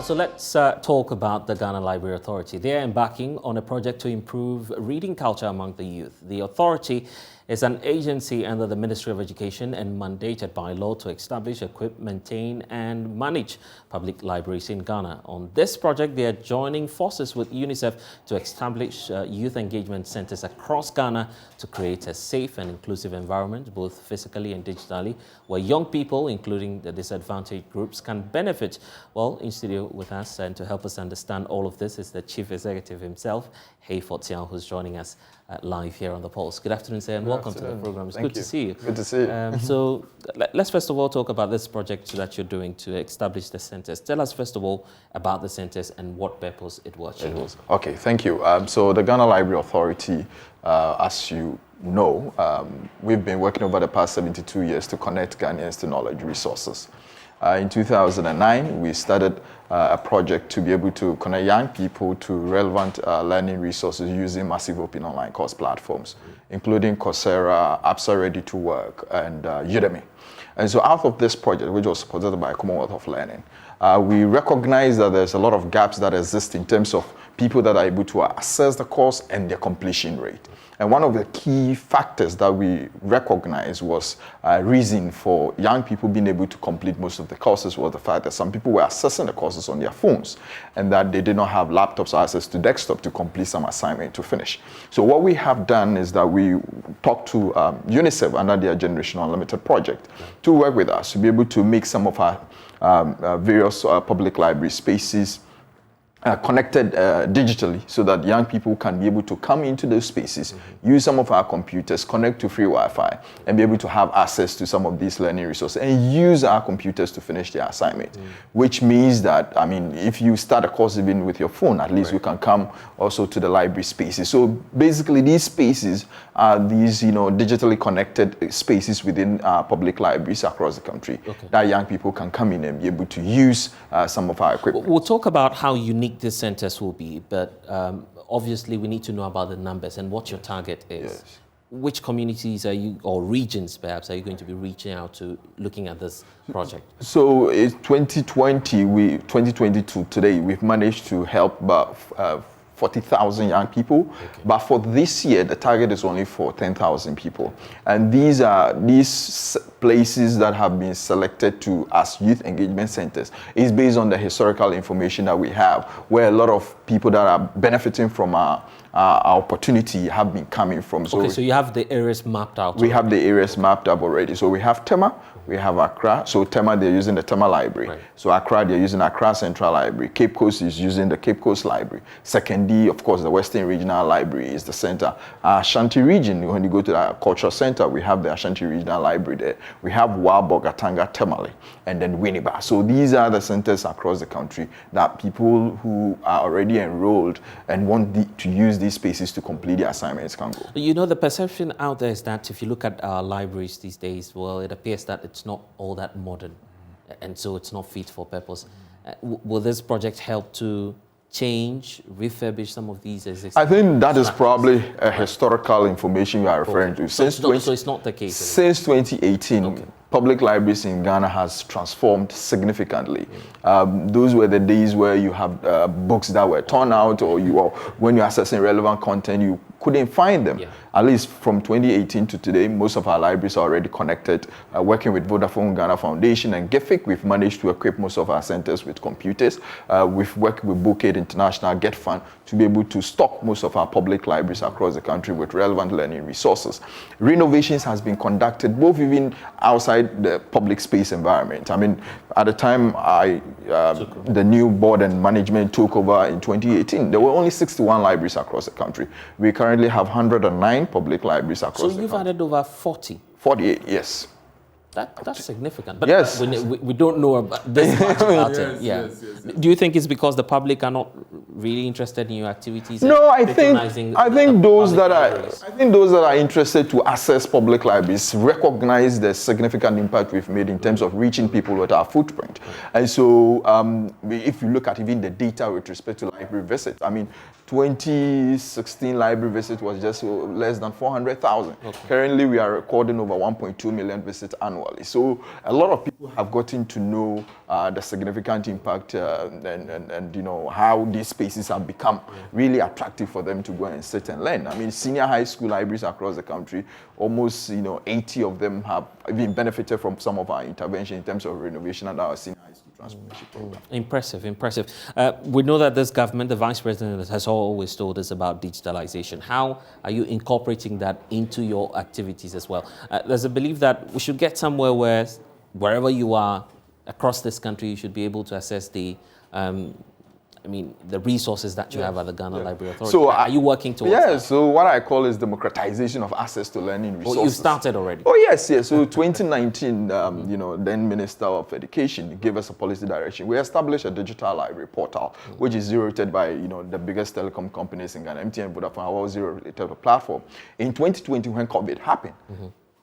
So let's talk about the Ghana Library Authority. They are embarking on a project to improve reading culture among the youth. The authority is an agency under the Ministry of Education and mandated by law to establish, equip, maintain and manage public libraries in Ghana. On this project, they are joining forces with UNICEF to establish youth engagement centers across Ghana to create a safe and inclusive environment, both physically and digitally, where young people, including the disadvantaged groups, can benefit. Well, in studio with us and to help us understand all of this is the Chief Executive himself, Hey Fortian, who's joining us live here on The Pulse. Good afternoon, sir, and welcome to the program. It's good to see you. Good to see you. So let's first of all talk about this project that you're doing to establish the centers. Tell us first of all about the centers and what purpose it was. Okay, thank you. So the Ghana Library Authority, as you know, we've been working over the past 72 years to connect Ghanaians to knowledge resources. In 2009, we started a project to be able to connect young people to relevant learning resources using massive open online course platforms, including Coursera, Absa Ready to Work, and Udemy. And so out of this project, which was supported by Commonwealth of Learning, we recognize that there's a lot of gaps that exist in terms of people that are able to assess the course and their completion rate. And one of the key factors that we recognized was reason for young people being able to complete most of the courses was the fact that some people were assessing the courses on their phones and that they did not have laptops or access to desktop to complete some assignment to finish. So what we have done is that we talked to UNICEF under their Generation Unlimited project to work with us to be able to make some of our various public library spaces connected digitally so that young people can be able to come into those spaces, use some of our computers, connect to free Wi-Fi, and be able to have access to some of these learning resources and use our computers to finish their assignment. Which means that, I mean, if you start a course even with your phone, at least you can come also to the library spaces. So basically these spaces are these, digitally connected spaces within public libraries across the country that young people can come in and be able to use some of our equipment. We'll talk about how unique these centers will be, but obviously we need to know about the numbers and what your target is. Yes. Which communities are you, or regions perhaps, are you going to be reaching out to looking at this project? So it's 2022 today, we've managed to help about 40,000 young people, but for this year the target is only for 10,000 people, and these are places that have been selected to as youth engagement centers is based on the historical information that we have, where a lot of people that are benefiting from our opportunity have been coming from. So so you have the areas mapped out. We have the areas mapped up already. So we have Tema, we have Accra. So Tema, they're using the Tema Library. Right. So Accra, they're using Accra Central Library. Cape Coast is using the Cape Coast Library. Sekondi, of course, the Western Regional Library is the center. Ashanti region, when you go to the Cultural Center, we have the Ashanti Regional Library there. We have Wabo, Gatanga, Temale, and then Winneba. So these are the centers across the country that people who are already enrolled and want to use these spaces to complete their assignments can go. The perception out there is that if you look at our libraries these days, well, it appears that it's not all that modern, and so it's not fit for purpose. Will this project help to change, refurbish some of these existing? I think that is probably a historical information you are referring to. So it's not the case. Since 2018, public libraries in Ghana has transformed significantly. Those were the days where you have books that were torn out, or when you're accessing relevant content, you couldn't find them. At least from 2018 to today, most of our libraries are already connected. Working with Vodafone Ghana Foundation and GIFIC, we've managed to equip most of our centers with computers. We've worked with Bouquet International Get Fund to be able to stock most of our public libraries across the country with relevant learning resources. Renovations has been conducted both even outside the public space environment. I mean, at the time the new board and management took over in 2018, there were only 61 libraries across the country. We currently have 109 public libraries across the country. So you've added over 40? 48, yes. That's significant. But yes. we don't know about this much about it. Yes. Do you think it's because the public are not really interested in your activities? No, I think those that are interested to access public libraries recognize the significant impact we've made in terms of reaching people with our footprint. And so if you look at even the data with respect to library visits, I mean, 2016 library visit was just less than 400,000. Okay. Currently, we are recording over 1.2 million visits annually. So a lot of people have gotten to know the significant impact and you know how these spaces have become really attractive for them to go and sit and learn. I mean, senior high school libraries across the country, almost 80 of them have been benefited from some of our intervention in terms of renovation and our senior high school transformation program. Impressive, impressive. We know that this government, the Vice President, has always told us about digitalization. How are you incorporating that into your activities as well? There's a belief that we should get somewhere where, wherever you are across this country, you should be able to access the the resources that you have at the Ghana Library Authority. So are you working towards that? So what I call is democratization of access to learning resources. Oh, you started already? Oh, yes. So 2019, then Minister of Education gave us a policy direction. We established a digital library portal, which is zero-rated by, the biggest telecom companies in Ghana, MTN, Vodafone, our zero-rated platform. In 2020, when COVID happened,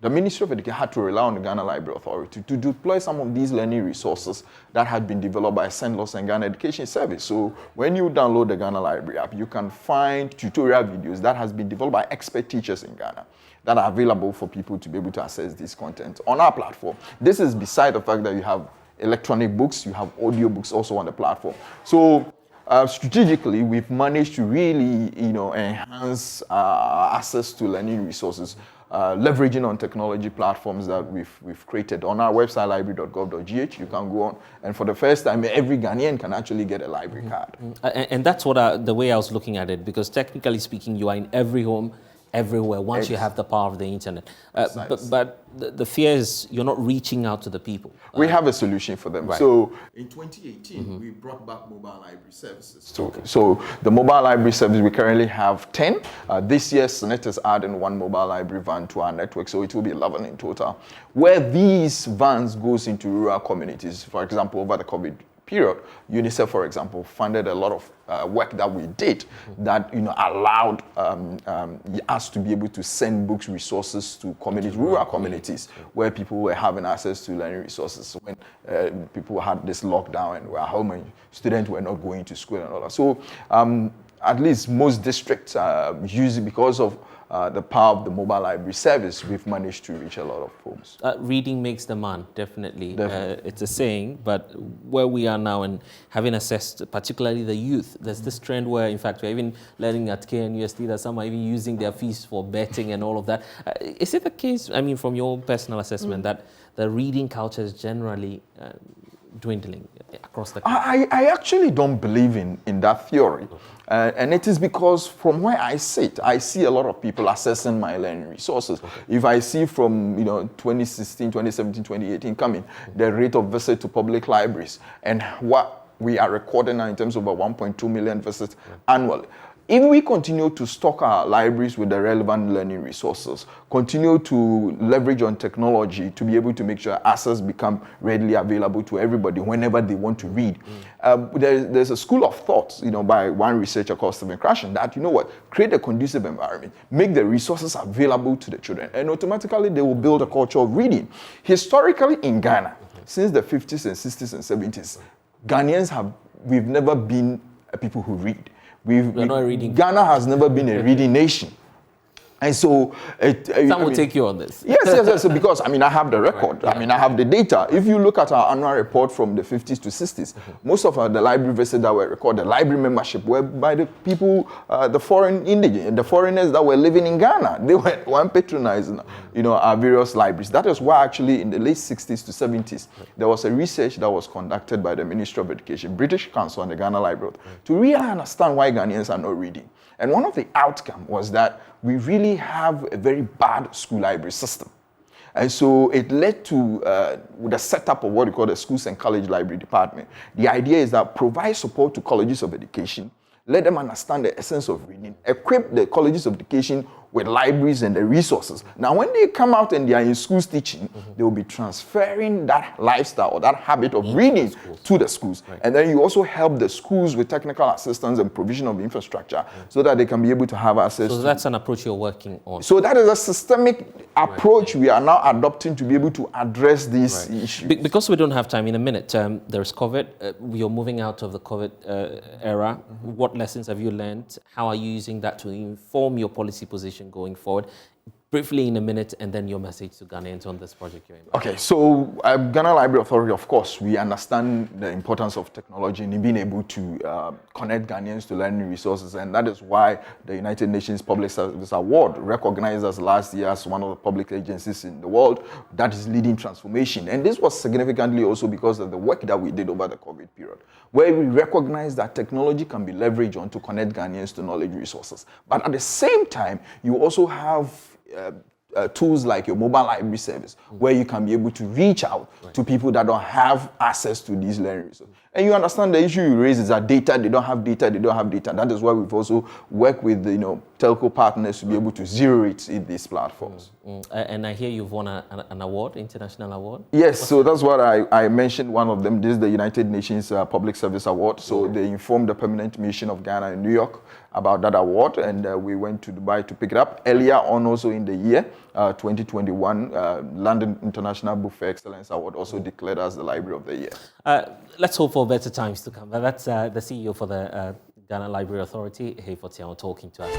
the Ministry of Education had to rely on the Ghana Library Authority to deploy some of these learning resources that had been developed by SENLOS and Ghana Education Service. So when you download the Ghana Library app, you can find tutorial videos that has been developed by expert teachers in Ghana that are available for people to be able to access this content on our platform. This is beside the fact that you have electronic books, you have audio books also on the platform. So strategically, we've managed to really, enhance access to learning resources, leveraging on technology platforms that we've created. On our website, library.gov.gh, you can go on, and for the first time, every Ghanaian can actually get a library card. And that's what the way I was looking at it, because technically speaking, you are in every home, everywhere, once you have the power of the internet. But the fear is you're not reaching out to the people. We have a solution for them. Right. So in 2018, we brought back mobile library services. So the mobile library service, we currently have 10. This year, Senate is adding one mobile library van to our network, so it will be 11 in total. Where these vans goes into rural communities, for example, over the COVID period, UNICEF, for example, funded a lot of work that we did that allowed us to be able to send books, resources to communities, rural communities, where people were having access to learning resources when people had this lockdown and were home and students were not going to school and all that. So at least most districts use it because of the power of the mobile library service. We've managed to reach a lot of homes. Reading makes the man, definitely. It's a saying, but where we are now and having assessed particularly the youth, there's this trend where, in fact, we're even learning at KNUST that some are even using their fees for betting and all of that. Is it the case, from your personal assessment, that the reading culture is generally dwindling across the country? I actually don't believe in that theory. And it is because from where I sit, I see a lot of people accessing my learning resources. If I see from 2016, 2017, 2018 coming, the rate of visit to public libraries and what we are recording now in terms of about 1.2 million visits annually. If we continue to stock our libraries with the relevant learning resources, continue to leverage on technology to be able to make sure access become readily available to everybody whenever they want to read. There's a school of thought, by one researcher called Stephen Krashen, that, create a conducive environment, make the resources available to the children, and automatically they will build a culture of reading. Historically in Ghana, since the 50s and 60s and 70s, Ghanaians we've never been people who read. Ghana has never been a reading nation. And so... Some will take you on this. Yes, because, I have the record. I have the data. If you look at our annual report from the 50s to 60s, most of the library visits that were recorded, library membership, were by the people, the foreign indigents, the foreigners that were living in Ghana. They were patronizing, our various libraries. That is why, actually, in the late 60s to 70s, there was a research that was conducted by the Ministry of Education, British Council, and the Ghana Library to really understand why Ghanaians are not reading. And one of the outcomes was that we really have a very bad school library system. And so it led to the setup of what we call the Schools and College Library Department. The idea is that provide support to colleges of education, let them understand the essence of reading, equip the colleges of education with libraries and the resources. Now, when they come out and they are in schools teaching, they will be transferring that lifestyle or that habit of reading to the schools. Right. And then you also help the schools with technical assistance and provision of infrastructure so that they can be able to have access. So that's an approach you're working on. So that is a systemic approach we are now adopting to be able to address these issues. Because we don't have time, in a minute, there's COVID. You're moving out of the COVID era. What lessons have you learned? How are you using that to inform your policy position going forward? Briefly in a minute, and then your message to Ghanaians on this project you're in. Okay, so Ghana Library Authority, of course, we understand the importance of technology in being able to connect Ghanaians to learning resources, and that is why the United Nations Public Service Award recognized us last year as one of the public agencies in the world that is leading transformation. And this was significantly also because of the work that we did over the COVID period, where we recognized that technology can be leveraged on to connect Ghanaians to knowledge resources. But at the same time, you also have tools like your mobile library service, where you can be able to reach out to people that don't have access to these learning resources. And you understand the issue you raise is that data, they don't have data. That is why we've also worked with the telco partners to be able to zero it in these platforms. And I hear you've won an award, international award? Yes, so that's what I mentioned, one of them. This is the United Nations Public Service Award. So they informed the Permanent Mission of Ghana in New York about that award, and we went to Dubai to pick it up. Earlier on also in the year, 2021, London International Book Fair Excellence Award also declared as the Library of the Year. Let's hope for better times to come. That's the CEO for the Ghana Library Authority, Hey Fotiao, talking to us.